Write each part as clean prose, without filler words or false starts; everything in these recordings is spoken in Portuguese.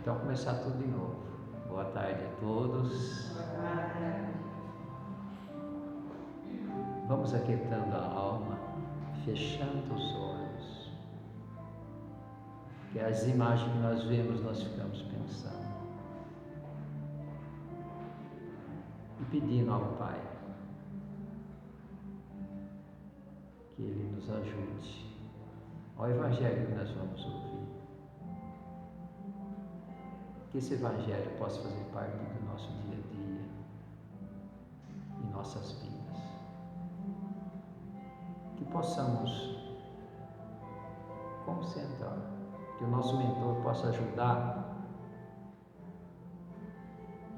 Então começar tudo de novo. Boa tarde a todos. Vamos aquietando a alma, fechando os olhos. Que as imagens que nós vemos, nós ficamos pensando. E pedindo ao Pai que Ele nos ajude ao Evangelho que nós vamos ouvir. Que esse Evangelho possa fazer parte do nosso dia a dia, em nossas vidas. Que possamos concentrar, que o nosso mentor possa ajudar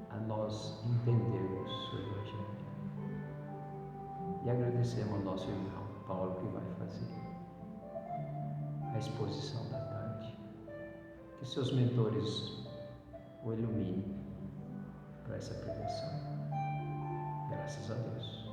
a nós entendermos o Evangelho. E agradecemos ao nosso irmão Paulo que vai fazer a exposição da tarde. Que seus mentores o ilumine para essa pregação. Graças a Deus.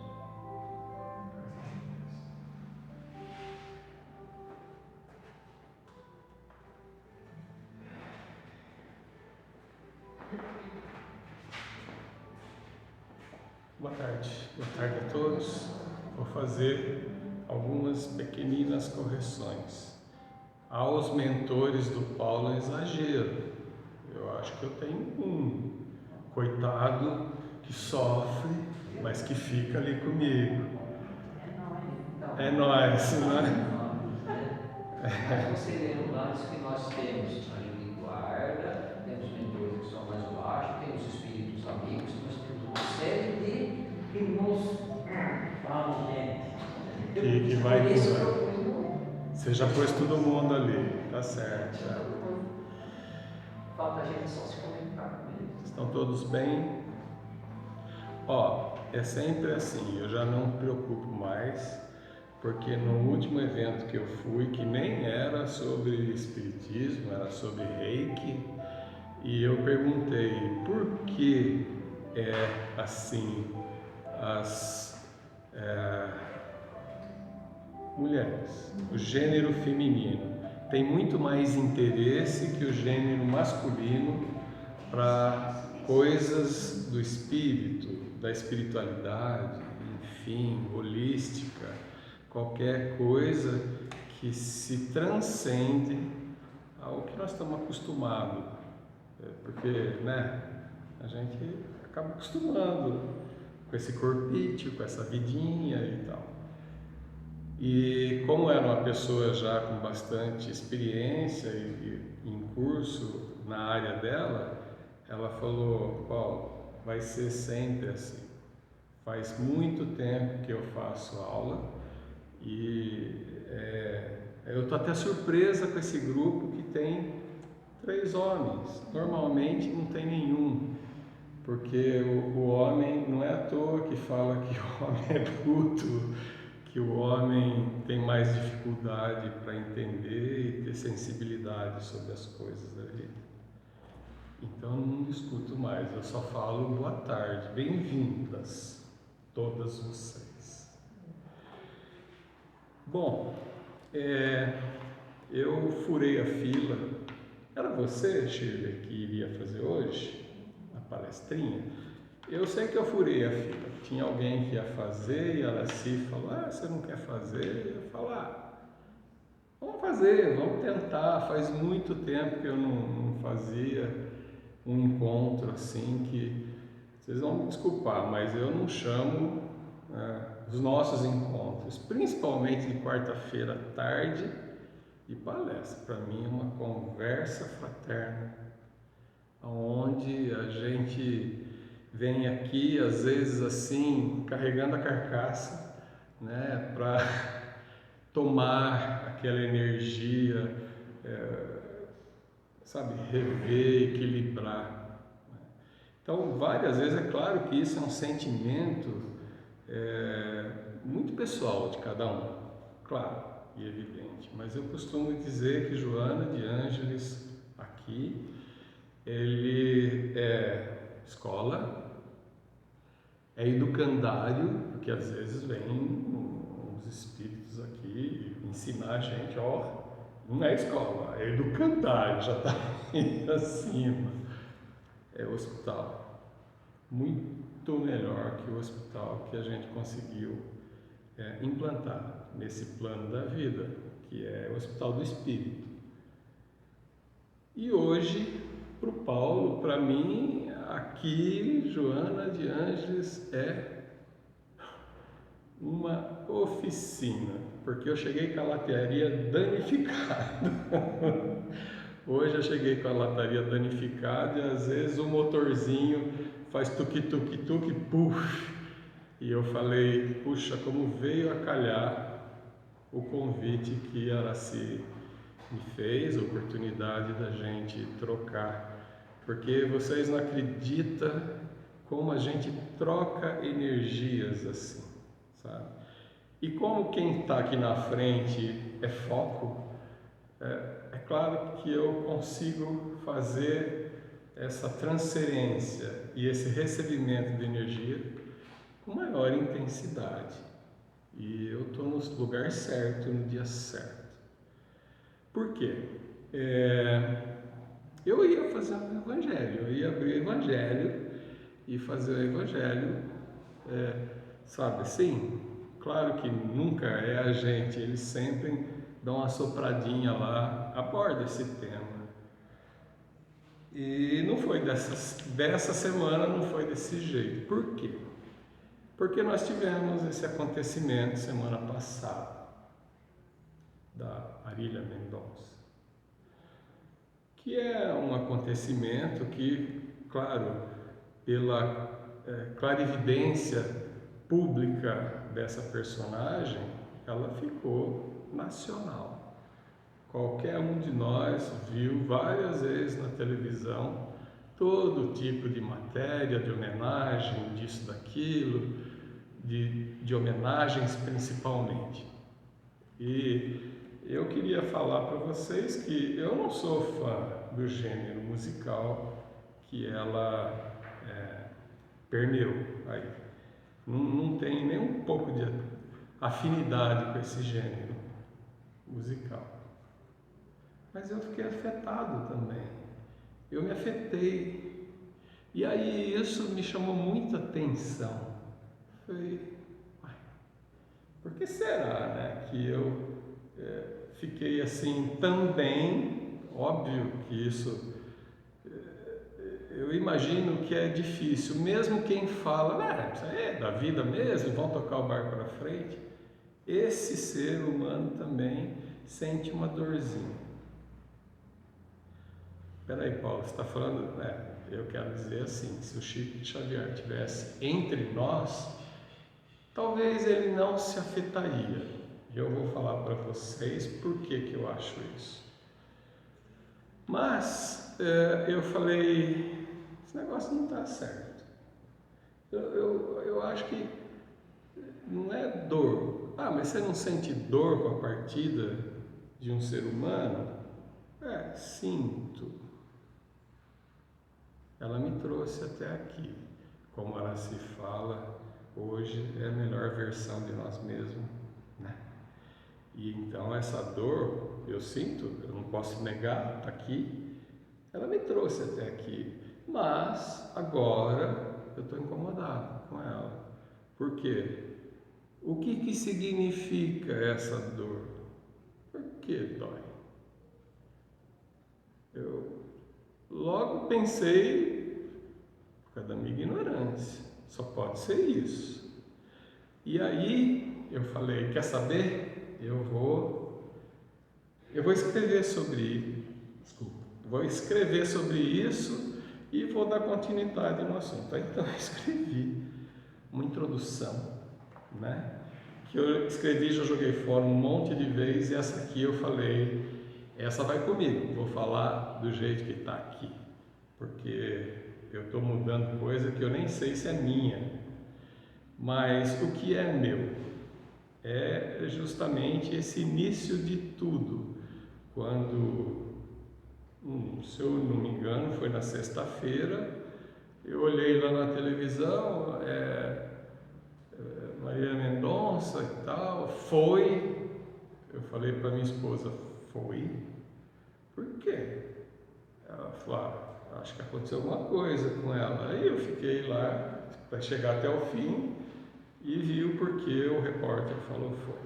Boa tarde a todos. Vou fazer algumas pequeninas correções. Aos mentores do Paulo é exagero. Eu acho que eu tenho um coitado que sofre, mas que fica ali comigo. É nós, né? Mas considerando antes que nós temos anjo de guarda, temos mentores que são mais baixos, temos espíritos amigos, nós temos uma série de irmãos Que vai cuidar. Você já pôs todo mundo ali, tá certo. Falta a gente só se conectar com eles. Estão todos bem? É sempre assim, eu já não me preocupo mais, porque no último evento que eu fui, que nem era sobre espiritismo, era sobre Reiki, e eu perguntei por que é assim as mulheres, o gênero feminino tem muito mais interesse que o gênero masculino para coisas do espírito, da espiritualidade, enfim, holística, qualquer coisa que se transcende ao que nós estamos acostumados, porque, né, a gente acaba acostumando com esse corpício, com essa vidinha e tal. E como era uma pessoa já com bastante experiência e em curso na área dela, ela falou: Paulo, vai ser sempre assim. Faz muito tempo que eu faço aula e eu estou até surpresa com esse grupo que tem 3 homens. Normalmente não tem nenhum, porque o homem não é à toa que fala que o homem é bruto, que o homem tem mais dificuldade para entender e ter sensibilidade sobre as coisas da vida. Então eu não discuto mais, eu só falo boa tarde, bem-vindas todas vocês. Bom, eu furei a fila. Era você, Shirley, que iria fazer hoje a palestrinha? Eu sei que eu furei a fila. Tinha alguém que ia fazer e ela se falou: você não quer fazer? Eu falo: vamos fazer, vamos tentar. Faz muito tempo que eu não fazia um encontro assim, que vocês vão me desculpar, mas eu não chamo os nossos encontros, principalmente de quarta-feira à tarde e palestra. Para mim é uma conversa fraterna, onde a gente vem aqui, às vezes assim, carregando a carcaça, né, para tomar aquela energia, rever, equilibrar. Então, várias vezes, é claro que isso é um sentimento muito pessoal de cada um, claro e evidente, mas eu costumo dizer que Joana de Ângeles, aqui, ele é escola, é educandário, porque às vezes vem uns espíritos aqui ensinar a gente, Não é escola, é educandário, já está acima. É hospital. Muito melhor que o hospital que a gente conseguiu implantar nesse plano da vida, que é o Hospital do Espírito. E hoje, para o Paulo, para mim, aqui, Joana de Ângeles é uma oficina, porque eu cheguei com a lataria danificada. Hoje eu cheguei com a lataria danificada e às vezes o motorzinho faz tuque-tuque-tuque, puf. E eu falei, puxa, como veio a calhar o convite que Araci me fez, a oportunidade da gente trocar. Porque vocês não acreditam como a gente troca energias assim, sabe? E como quem está aqui na frente é foco, é claro que eu consigo fazer essa transferência e esse recebimento de energia com maior intensidade. E eu estou no lugar certo, no dia certo. Por quê? Eu ia fazer um evangelho, eu ia abrir o evangelho e fazer o evangelho, sabe assim? Claro que nunca é a gente, eles sempre dão uma sopradinha lá, aborda esse tema. E não foi dessa semana, não foi desse jeito. Por quê? Porque nós tivemos esse acontecimento semana passada, da Marília Mendonça, que é um acontecimento que, claro, pela clarividência pública dessa personagem, ela ficou nacional. Qualquer um de nós viu várias vezes na televisão todo tipo de matéria, de homenagem, disso, daquilo, de homenagens principalmente. E eu queria falar para vocês que eu não sou fã do gênero musical que ela permeou aí. Não tem nem um pouco de afinidade com esse gênero musical. Mas eu fiquei afetado também. Eu me afetei. E aí isso me chamou muita atenção. Falei, por que será, né, que eu fiquei assim também? Óbvio que isso, eu imagino que é difícil, mesmo quem fala, isso aí é da vida mesmo, vão tocar o barco para frente, esse ser humano também sente uma dorzinha. Espera aí, Paulo, você está falando, eu quero dizer assim, se o Chico Xavier estivesse entre nós, talvez ele não se afetaria. E eu vou falar para vocês por que eu acho isso. Mas eu falei, esse negócio não está certo. Eu acho que não é dor. Mas você não sente dor com a partida de um ser humano? Sinto. Ela me trouxe até aqui. Como ela se fala, hoje é a melhor versão de nós mesmos, né? E então essa dor, eu sinto, eu não posso negar, está aqui. Ela me trouxe até aqui, mas agora eu estou incomodado com ela. Por quê? O que significa essa dor? Por que dói? Eu logo pensei, por causa da minha ignorância, só pode ser isso. E aí eu falei, quer saber? Eu vou escrever sobre isso e vou dar continuidade no assunto. Então eu escrevi uma introdução, né? Que eu escrevi, já joguei fora um monte de vezes, e essa aqui eu falei, essa vai comigo, vou falar do jeito que está aqui, porque eu estou mudando coisa que eu nem sei se é minha, mas o que é meu é justamente esse início de tudo, quando, se eu não me engano, foi na sexta-feira, eu olhei lá na televisão, Marília Mendonça e tal, eu falei para minha esposa, foi? Por quê? Ela falou, acho que aconteceu alguma coisa com ela. Aí eu fiquei lá, para chegar até o fim, e vi o porquê o repórter falou foi.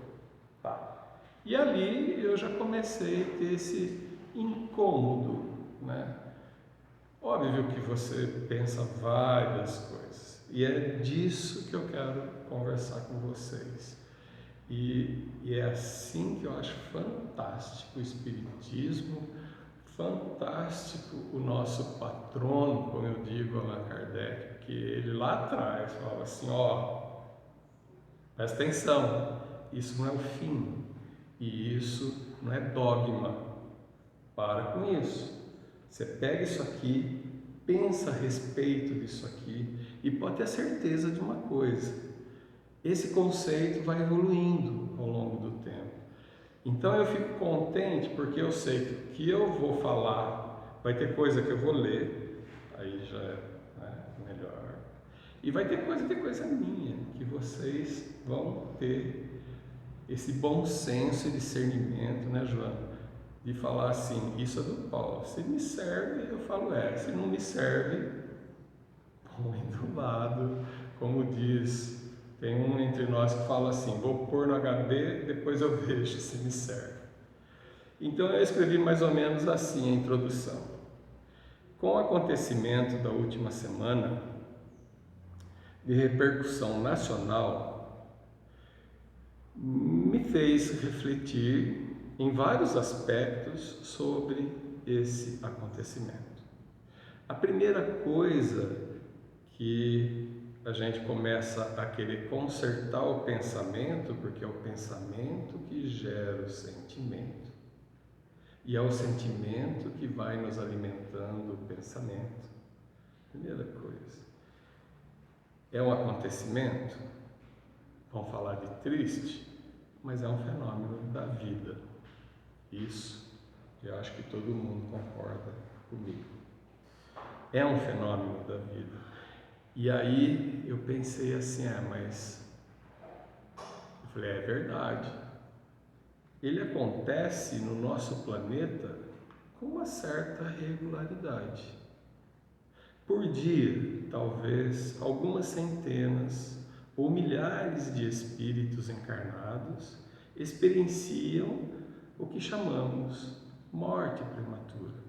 Tá. E ali eu já comecei a ter esse incômodo, né? Óbvio que você pensa várias coisas, e é disso que eu quero conversar com vocês. E é assim que eu acho fantástico o Espiritismo, fantástico o nosso patrono, como eu digo, Allan Kardec, que ele lá atrás falava assim, presta atenção, isso não é o fim, e isso não é dogma, para com isso. Você pega isso aqui, pensa a respeito disso aqui, e pode ter certeza de uma coisa, esse conceito vai evoluindo ao longo do tempo. Então eu fico contente porque eu sei que o que eu vou falar, vai ter coisa que eu vou ler, aí já é, né, melhor. E vai ter coisa minha, que vocês vão ter esse bom senso e discernimento, né, Joana? De falar assim, isso é do Paulo, se me serve, eu falo se não me serve, põe do lado, como diz, tem um entre nós que fala assim, vou pôr no HD, depois eu vejo se me serve. Então eu escrevi mais ou menos assim a introdução. Com o acontecimento da última semana, de repercussão nacional, me fez refletir em vários aspectos sobre esse acontecimento. A primeira coisa que a gente começa a querer consertar o pensamento, porque é o pensamento que gera o sentimento. E é o sentimento que vai nos alimentando o pensamento. Primeira coisa. É um acontecimento, vamos falar de triste, mas é um fenômeno da vida. Isso, eu acho que todo mundo concorda comigo. É um fenômeno da vida. E aí eu pensei assim, mas... Eu falei, é verdade. Ele acontece no nosso planeta com uma certa regularidade. Por dia, talvez algumas centenas ou milhares de espíritos encarnados experienciam o que chamamos morte prematura.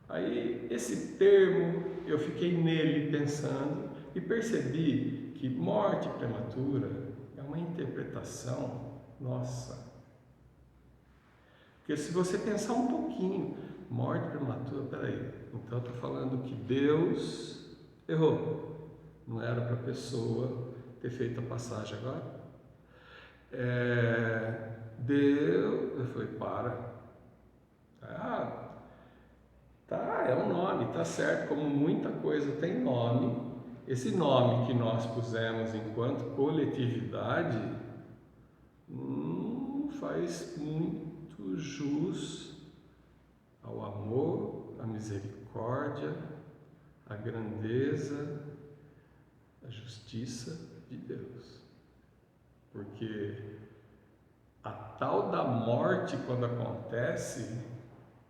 Aí esse termo, eu fiquei nele pensando e percebi que morte prematura é uma interpretação nossa. Porque se você pensar um pouquinho, morte prematura, peraí, então eu estou falando que Deus errou. Não era para a pessoa ter feito a passagem agora? Deus, eu falei, tá, é um nome, tá certo, como muita coisa tem nome, esse nome que nós pusemos enquanto coletividade não faz muito jus ao amor, à misericórdia, à grandeza, à justiça de Deus. Porque a tal da morte, quando acontece,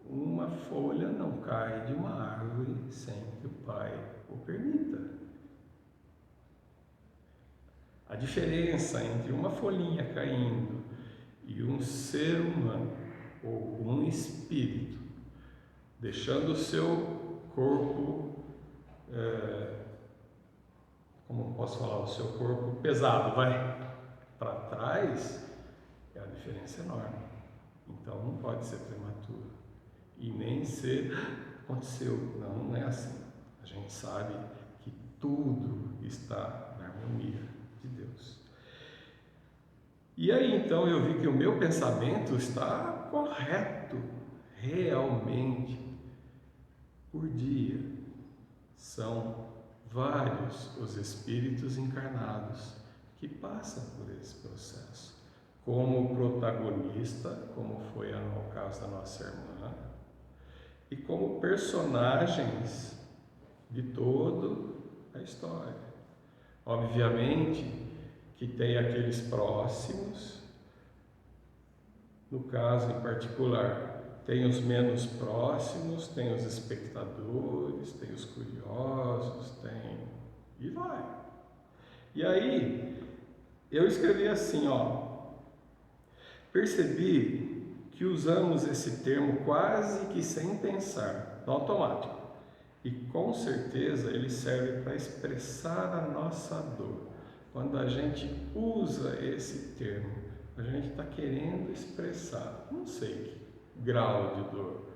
uma folha não cai de uma árvore sem que o Pai o permita. A diferença entre uma folhinha caindo e um ser humano ou um espírito deixando o seu corpo, como posso falar, o seu corpo pesado, para trás, a diferença é enorme. Então não pode ser prematuro. E nem ser, aconteceu, não é assim. A gente sabe que tudo está na harmonia de Deus. E aí então eu vi que o meu pensamento está correto, realmente. Por dia são vários os espíritos encarnados que passam por esse processo, como protagonista, como foi o caso da nossa irmã, e como personagens de toda a história. Obviamente que tem aqueles próximos, no caso em particular. Tem os menos próximos, tem os espectadores, tem os curiosos, tem... e vai. E aí, eu escrevi assim, percebi que usamos esse termo quase que sem pensar, no automático. E com certeza ele serve para expressar a nossa dor. Quando a gente usa esse termo, a gente está querendo expressar, não sei que grau de dor,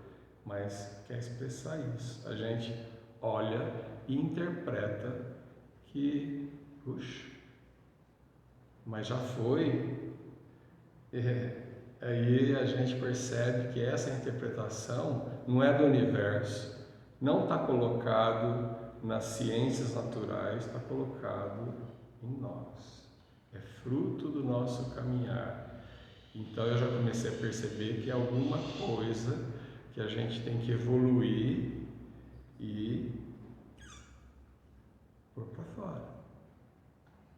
mas quer expressar isso. A gente olha e interpreta que, puxa, mas já foi. Aí a gente percebe que essa interpretação não é do universo, não está colocado nas ciências naturais, está colocado em nós. É fruto do nosso caminhar. Então eu já comecei a perceber que é alguma coisa que a gente tem que evoluir e pôr para fora.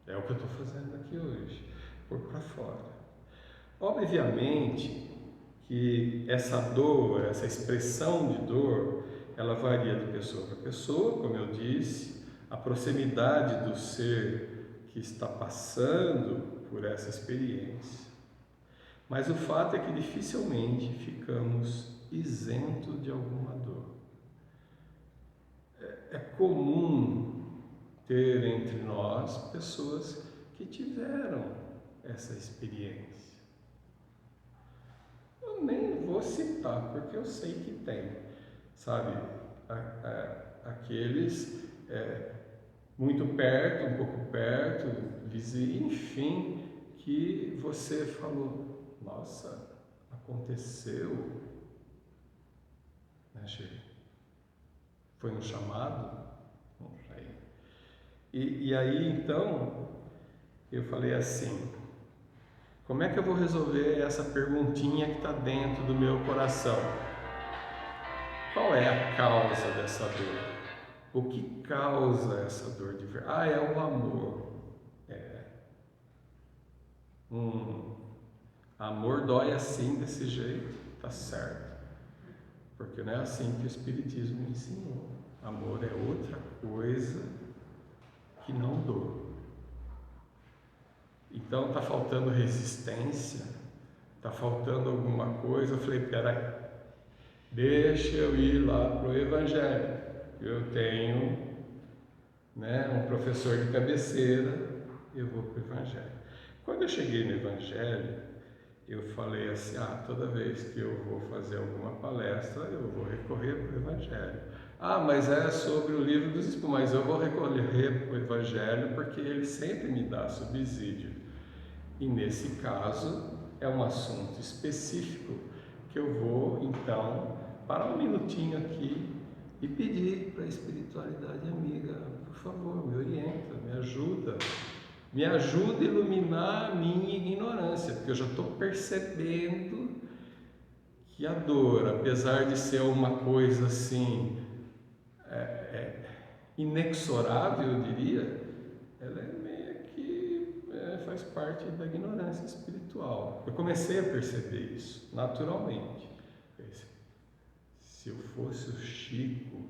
É o que eu estou fazendo aqui hoje, pôr para fora. Obviamente que essa dor, essa expressão de dor, ela varia de pessoa para pessoa, como eu disse, a proximidade do ser que está passando por essa experiência. Mas o fato é que dificilmente ficamos isentos de alguma dor. É comum ter entre nós pessoas que tiveram essa experiência. Eu nem vou citar, porque eu sei que tem, sabe? Aqueles muito perto, um pouco perto, enfim, que você falou, nossa, aconteceu, né, Sheila? Foi um chamado? Não sei. E aí, então, eu falei assim, como é que eu vou resolver essa perguntinha que está dentro do meu coração? Qual é a causa dessa dor? O que causa essa dor de verdade? É o amor. Amor dói assim, desse jeito, tá certo. Porque não é assim que o Espiritismo ensinou. Amor é outra coisa que não dor. Então está faltando resistência, está faltando alguma coisa. Eu falei, peraí, deixa eu ir lá para o Evangelho. Eu tenho um professor de cabeceira, eu vou para o Evangelho. Quando eu cheguei no Evangelho, eu falei assim, toda vez que eu vou fazer alguma palestra, eu vou recorrer para o Evangelho. Mas é sobre o livro dos Espíritos, mas eu vou recorrer para o Evangelho porque ele sempre me dá subsídio. E nesse caso, é um assunto específico que eu vou, então, parar um minutinho aqui e pedir para a espiritualidade amiga, por favor, me orienta, me ajuda a iluminar a minha ignorância, porque eu já estou percebendo que a dor, apesar de ser uma coisa assim, inexorável, eu diria, ela é meio que faz parte da ignorância espiritual. Eu comecei a perceber isso, naturalmente. Se eu fosse o Chico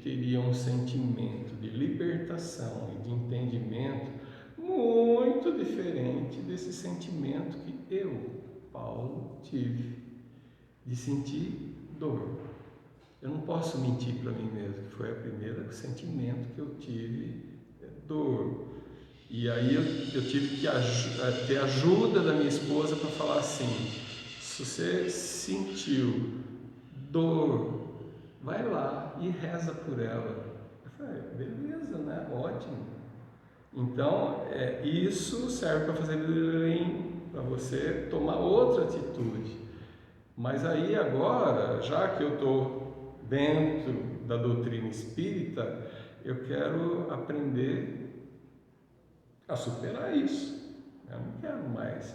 teria um sentimento de libertação e de entendimento muito diferente desse sentimento que eu, Paulo, tive, de sentir dor. Eu não posso mentir para mim mesmo, que foi o primeiro sentimento que eu tive, dor. E aí eu tive que ter ajuda da minha esposa para falar assim, se você sentiu dor, vai lá e reza por ela. Eu falei, beleza, né? Ótimo. Então, isso serve para fazer para você tomar outra atitude. Mas aí agora, já que eu estou dentro da doutrina espírita, eu quero aprender a superar isso. Eu não quero mais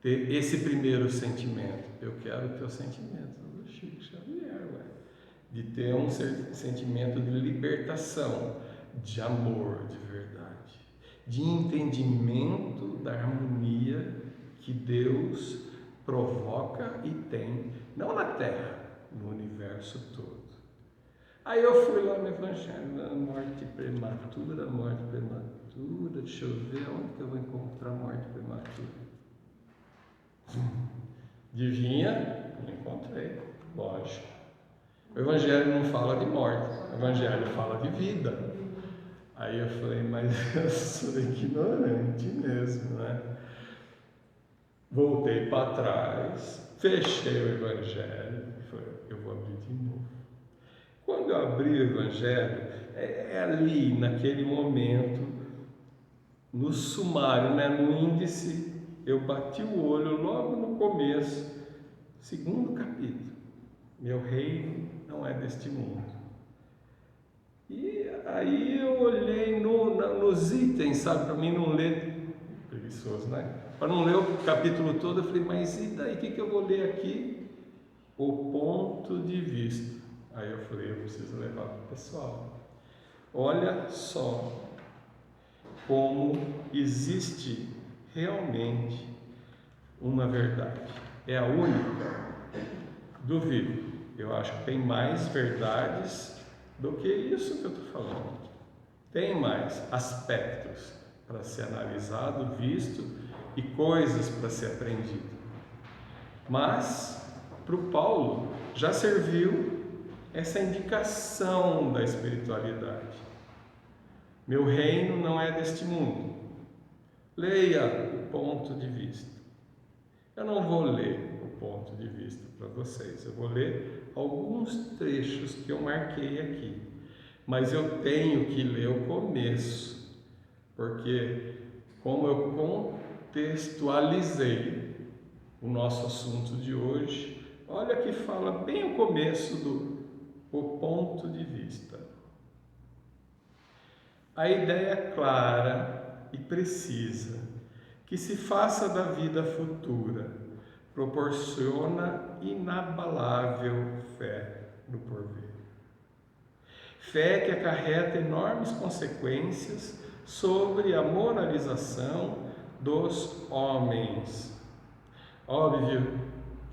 ter esse primeiro sentimento. Eu quero ter o sentimento do Chico Xavier, de ter um sentimento de libertação, de amor de verdade, de entendimento da harmonia que Deus provoca e tem, não na Terra, no universo todo. Aí eu fui lá no Evangelho, morte prematura, deixa eu ver onde que eu vou encontrar morte prematura. Adivinha? Não encontrei, lógico. O Evangelho não fala de morte, o Evangelho fala de vida. Aí eu falei, mas eu sou ignorante mesmo, né? Voltei para trás, fechei o Evangelho e falei, eu vou abrir de novo. Quando eu abri o Evangelho, é ali, naquele momento, no sumário, né, no índice, eu bati o olho logo no começo, segundo capítulo. Meu reino não é deste mundo. E aí eu olhei nos itens, sabe, para mim não ler, preguiçoso, né? Para não ler o capítulo todo, eu falei, mas e daí, o que eu vou ler aqui? O ponto de vista. Aí eu falei, eu preciso levar para o pessoal. Olha só como existe realmente uma verdade. É a única? Duvido. Eu acho que tem mais verdades do que isso que eu estou falando. Tem mais aspectos para ser analisado, visto e coisas para ser aprendido. Mas, para o Paulo, já serviu essa indicação da espiritualidade. Meu reino não é deste mundo. Leia o ponto de vista. Eu não vou ler o ponto de vista para vocês, eu vou ler alguns trechos que eu marquei aqui. Mas eu tenho que ler o começo, porque como eu contextualizei o nosso assunto de hoje, olha que fala bem o começo do ponto de vista. A ideia é clara e precisa, que se faça da vida futura, proporciona inabalável fé no porvir. Fé que acarreta enormes consequências sobre a moralização dos homens. Óbvio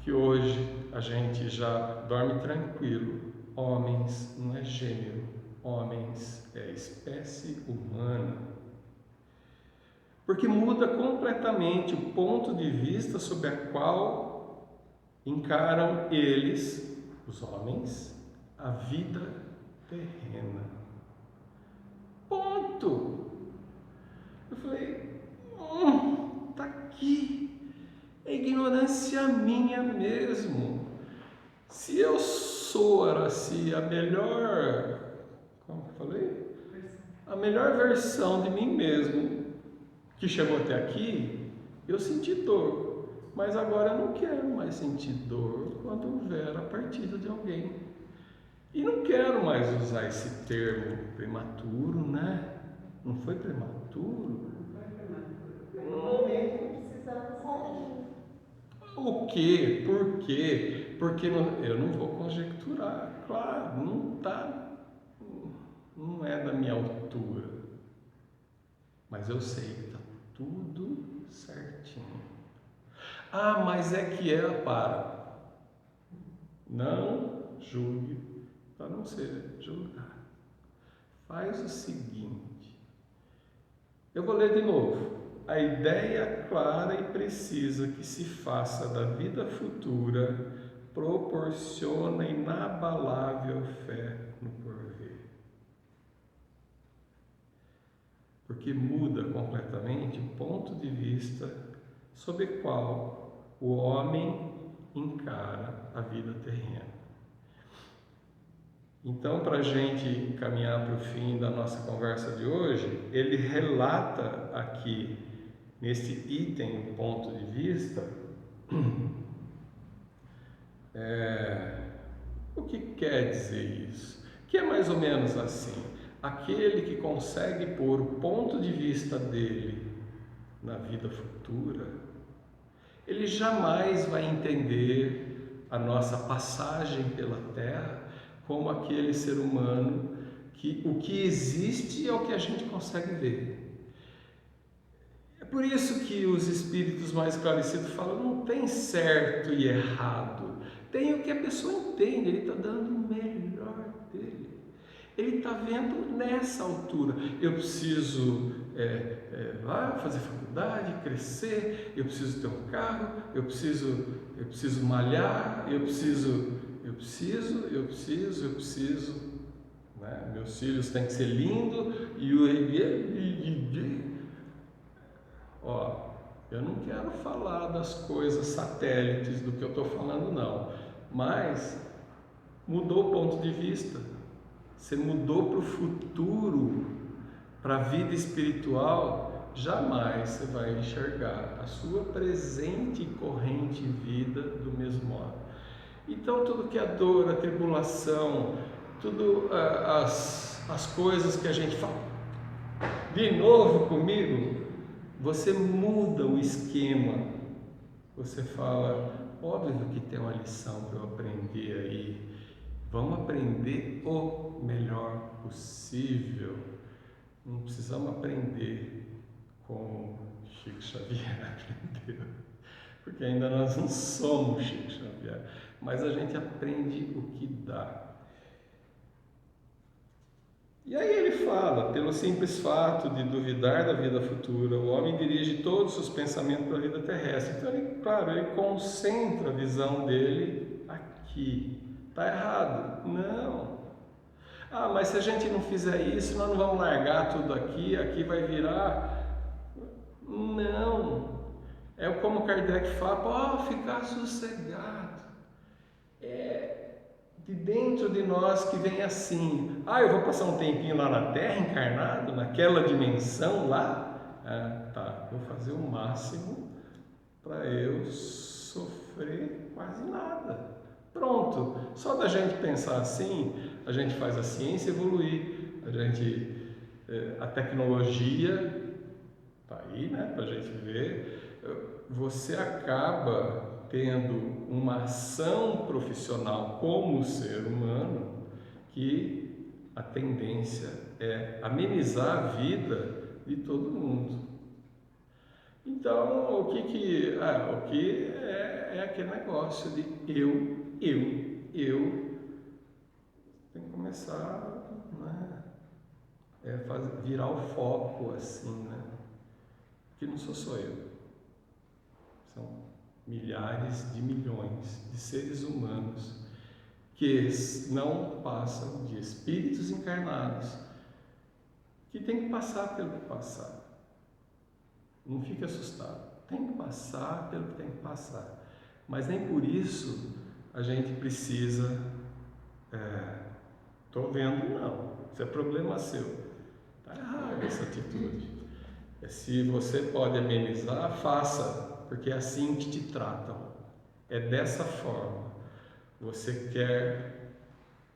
que hoje a gente já dorme tranquilo. Homens não é gênero, homens é espécie humana. Porque muda completamente o ponto de vista sobre a qual encaram eles, os homens, a vida terrena. Ponto! Eu falei, tá aqui, é ignorância minha mesmo. Se eu sou, Araci, a melhor, como eu falei? A melhor versão de mim mesmo, que chegou até aqui, eu senti dor, mas agora eu não quero mais sentir dor quando houver a partida de alguém. E não quero mais usar esse termo prematuro, né? Não foi prematuro? No momento precisava ser. O quê? Por quê? Porque eu não vou conjecturar, claro, não é da minha altura. Mas eu sei que está tudo certinho. Ah, mas é que para. Não julgue para não ser julgado. Faz o seguinte. Eu vou ler de novo. A ideia clara e precisa que se faça da vida futura proporciona inabalável fé no porvir. Porque muda completamente o ponto de vista sob o qual o homem encara a vida terrena. Então, para a gente caminhar para o fim da nossa conversa de hoje, ele relata aqui, nesse item, o ponto de vista, o que quer dizer isso? Que é mais ou menos assim, aquele que consegue pôr o ponto de vista dele na vida futura, ele jamais vai entender a nossa passagem pela Terra como aquele ser humano que o que existe é o que a gente consegue ver. por isso que os espíritos mais esclarecidos falam, não tem certo e errado, tem o que a pessoa entende, ele está dando o melhor dele. Ele está vendo nessa altura, eu preciso fazer faculdade, crescer, eu preciso ter um carro, eu preciso malhar, eu preciso, né? Meus filhos têm que ser lindos, eu não quero falar das coisas satélites do que eu estou falando não, mas mudou o ponto de vista. Você mudou para o futuro, para a vida espiritual, jamais você vai enxergar a sua presente e corrente vida do mesmo modo. Então tudo que é dor, a tribulação, tudo as coisas que a gente fala, de novo comigo, você muda o esquema, você fala, óbvio que tem uma lição para eu aprender aí, vamos aprender o melhor possível. Não precisamos aprender como Chico Xavier aprendeu, porque ainda nós não somos Chico Xavier, mas a gente aprende o que dá. E aí ele fala, pelo simples fato de duvidar da vida futura, o homem dirige todos os pensamentos para a vida terrestre. Então, ele concentra a visão dele aqui. Está errado? Não. Mas se a gente não fizer isso, nós não vamos largar tudo aqui, aqui vai virar. Não. É como Kardec fala, pode ficar sossegado. É de dentro de nós que vem assim, eu vou passar um tempinho lá na Terra, encarnado, naquela dimensão lá, vou fazer o máximo para eu sofrer quase nada. Pronto, só da gente pensar assim, a gente faz a ciência evoluir, a tecnologia está aí, né, para a gente ver, você acaba tendo uma ação profissional como ser humano que a tendência é amenizar a vida de todo mundo. Então, o que é aquele negócio de eu, tem que começar, né, virar o foco assim, né, que não sou só eu, são milhares de milhões de seres humanos que não passam de espíritos encarnados, que tem que passar pelo que passar. Não fique assustado, tem que passar pelo que tem que passar, mas nem por isso a gente precisa, estou vendo, não, isso é problema seu, está errado essa atitude. Se você pode amenizar, faça, porque é assim que te tratam, é dessa forma. Você quer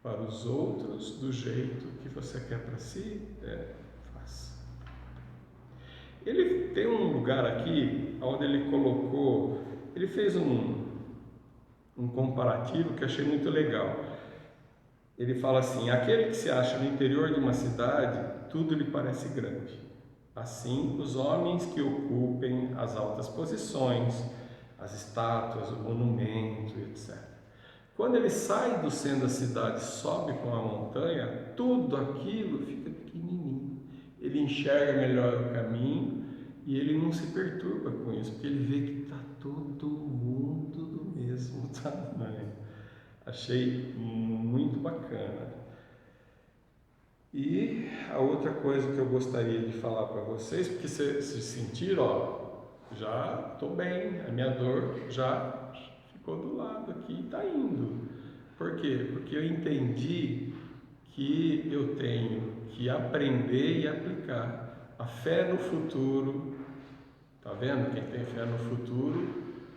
para os outros do jeito que você quer para si, faça. Ele tem um lugar aqui onde ele colocou, ele fez um comparativo que eu achei muito legal. Ele fala assim, aquele que se acha no interior de uma cidade, tudo lhe parece grande. Assim, os homens que ocupem as altas posições, as estátuas, o monumento, etc. Quando ele sai do centro da cidade, sobe com a montanha, tudo aquilo fica pequenininho. Ele enxerga melhor o caminho e ele não se perturba com isso, porque ele vê que está todo mundo do mesmo tamanho. Achei muito bacana. E a outra coisa que eu gostaria de falar para vocês, porque se sentiram, já estou bem, a minha dor já ficou do lado aqui e está indo. Por quê? Porque eu entendi que eu tenho que aprender e aplicar a fé no futuro. Tá vendo? Quem tem fé no futuro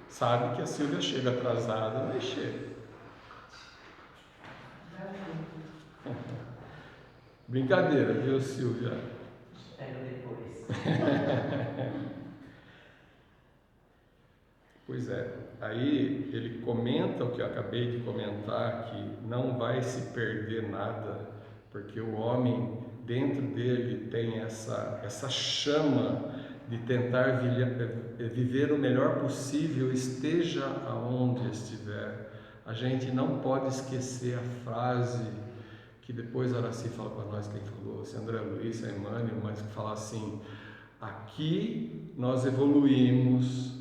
sabe que a Silvia chega atrasada, mas chega. Brincadeira, viu, Silvia? Espero depois. Pois é, aí ele comenta o que eu acabei de comentar, que não vai se perder nada, porque o homem dentro dele tem essa chama de tentar viver o melhor possível, esteja aonde estiver. A gente não pode esquecer a frase que depois a Araci fala para nós, quem falou, se André Luiz, se Emmanuel, mas que fala assim: aqui nós evoluímos,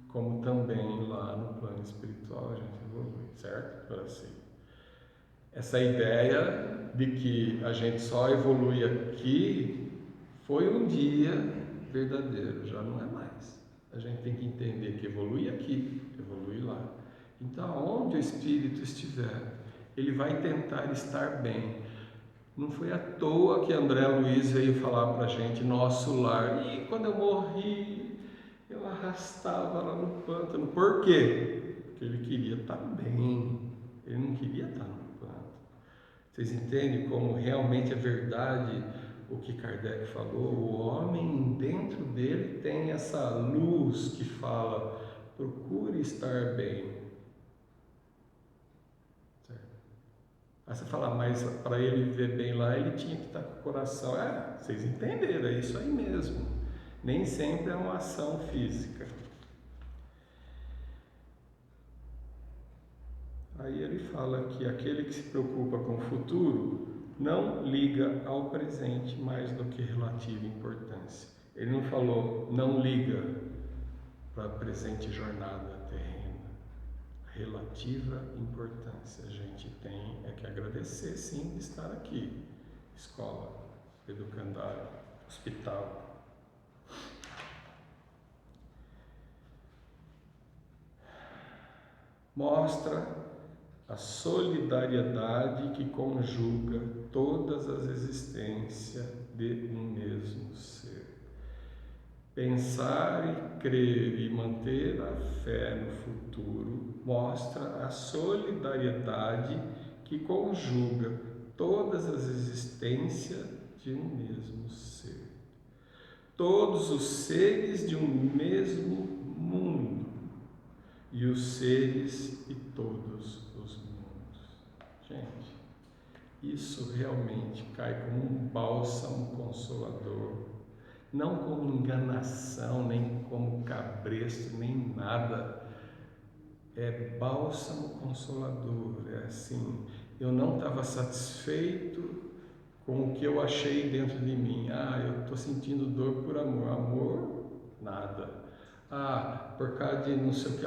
como também lá no plano espiritual a gente evolui, certo? Araci? Essa ideia de que a gente só evolui aqui foi um dia verdadeiro, já não é mais. A gente tem que entender que evolui aqui, evolui lá. Então, onde o espírito estiver, ele vai tentar estar bem. Não foi à toa que André Luiz veio falar para a gente, nosso lar. E quando eu morri, eu arrastava lá no pântano. Por quê? Porque ele queria estar bem. Ele não queria estar no pântano. Vocês entendem como realmente é verdade o que Kardec falou? O homem dentro dele tem essa luz que fala, procure estar bem. Aí você fala, mas para ele viver bem lá, ele tinha que estar com o coração. Vocês entenderam, é isso aí mesmo. Nem sempre é uma ação física. Aí ele fala que aquele que se preocupa com o futuro não liga ao presente mais do que relativa importância. Ele não falou, não liga para a presente jornada terrena. Relativa importância. A gente tem que agradecer, sim, de estar aqui. Escola, educandário, hospital. Mostra a solidariedade que conjuga todas as existências de um mesmo ser. Pensar e crer e manter a fé no futuro mostra a solidariedade que conjuga todas as existências de um mesmo ser. Todos os seres de um mesmo mundo e os seres de todos os mundos. Gente, isso realmente cai como um bálsamo consolador. Não como enganação, nem como cabresto, nem nada. É bálsamo consolador. É assim, eu não estava satisfeito com o que eu achei dentro de mim. Eu estou sentindo dor por amor. Amor, nada. Por causa de não sei o que.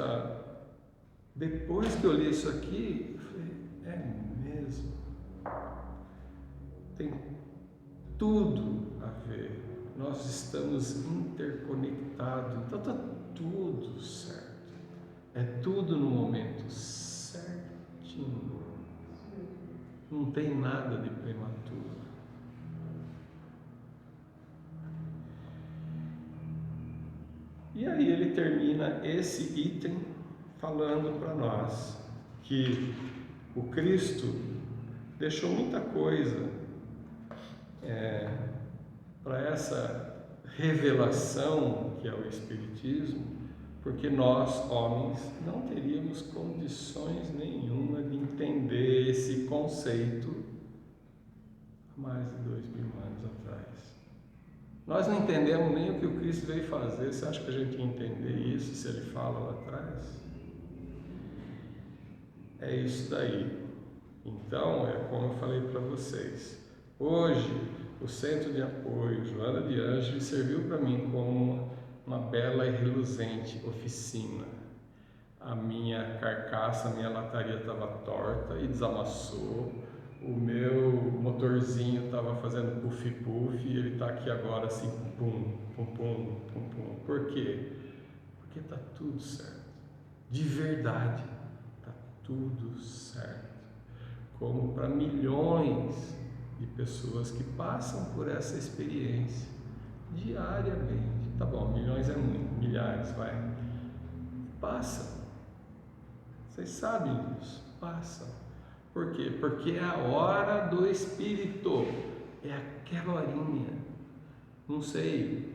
Depois que eu li isso aqui, eu falei, é mesmo. Tem tudo a ver. Nós estamos interconectados, então está tudo certo. É tudo no momento certinho. Não tem nada de prematuro. E aí ele termina esse item falando para nós que o Cristo deixou muita coisa para essa revelação que é o Espiritismo, porque nós, homens, não teríamos condições nenhuma de entender esse conceito há mais de 2000 anos atrás. Nós não entendemos nem o que o Cristo veio fazer. Você acha que a gente ia entender isso se ele fala lá atrás? É isso daí. Então, é como eu falei para vocês. Hoje, o Centro de Apoio Joana de Ângeles serviu para mim como uma bela e reluzente oficina. A minha carcaça, a minha lataria estava torta e desamassou. O meu motorzinho estava fazendo puff-puff e ele está aqui agora assim, pum, pum, pum, pum, pum. Por quê? Porque está tudo certo. De verdade, está tudo certo. Como para milhões de pessoas que passam por essa experiência diariamente. Tá bom, milhões é muito, milhares, vai. Passam. Vocês sabem disso, passam. Por quê? Porque é a hora do Espírito, é aquela horinha. Não sei,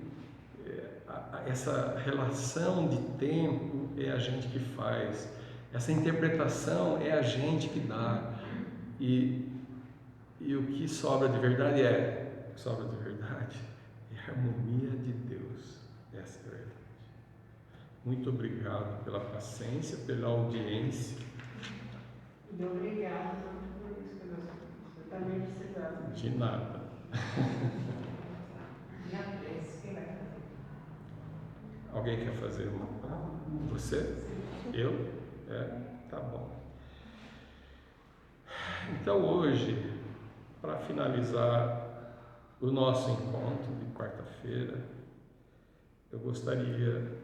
essa relação de tempo é a gente que faz, essa interpretação é a gente que dá. E o que sobra de verdade é a harmonia de Deus, é Essa é a verdade. Muito obrigado pela paciência, pela audiência. E obrigado muito por isso, eu também precisava. De nada. E a prece, quem vai fazer? Alguém quer fazer uma? Você? Eu? Tá bom. Então hoje, para finalizar o nosso encontro de quarta-feira, eu gostaria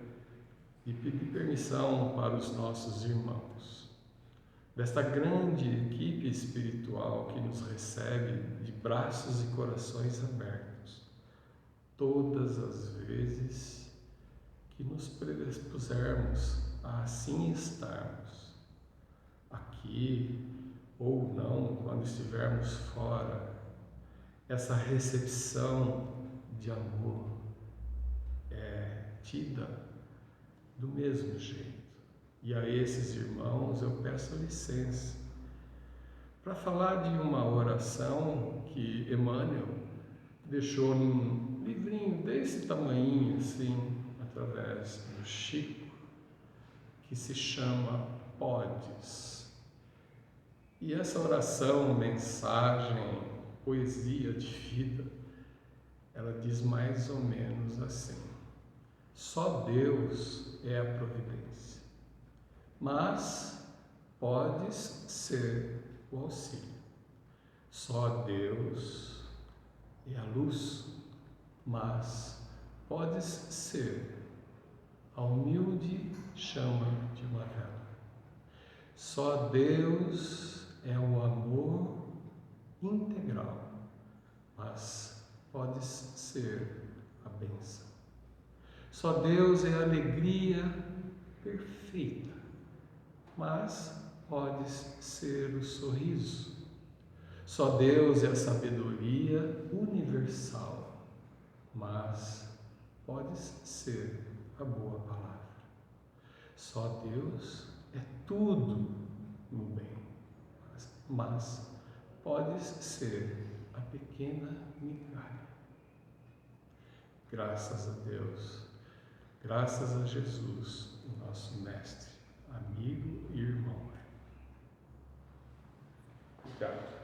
de pedir permissão para os nossos irmãos, desta grande equipe espiritual que nos recebe de braços e corações abertos, todas as vezes que nos predispusermos a assim estarmos, aqui ou não, quando estivermos fora, essa recepção de amor é tida do mesmo jeito. E a esses irmãos eu peço licença para falar de uma oração que Emmanuel deixou num livrinho desse tamanhinho assim, através do Chico, que se chama Podes. E essa oração, mensagem, poesia de vida, ela diz mais ou menos assim: só Deus é a providência, mas podes ser o auxílio. Só Deus é a luz, mas podes ser a humilde chama de uma vela. Só Deus é o amor integral, mas podes ser a bênção. Só Deus é a alegria perfeita, mas podes ser o sorriso. Só Deus é a sabedoria universal, mas podes ser a boa palavra. Só Deus é tudo no bem, mas podes ser a pequena migalha. Graças a Deus, graças a Jesus, o nosso mestre, amigo e irmão. Obrigado.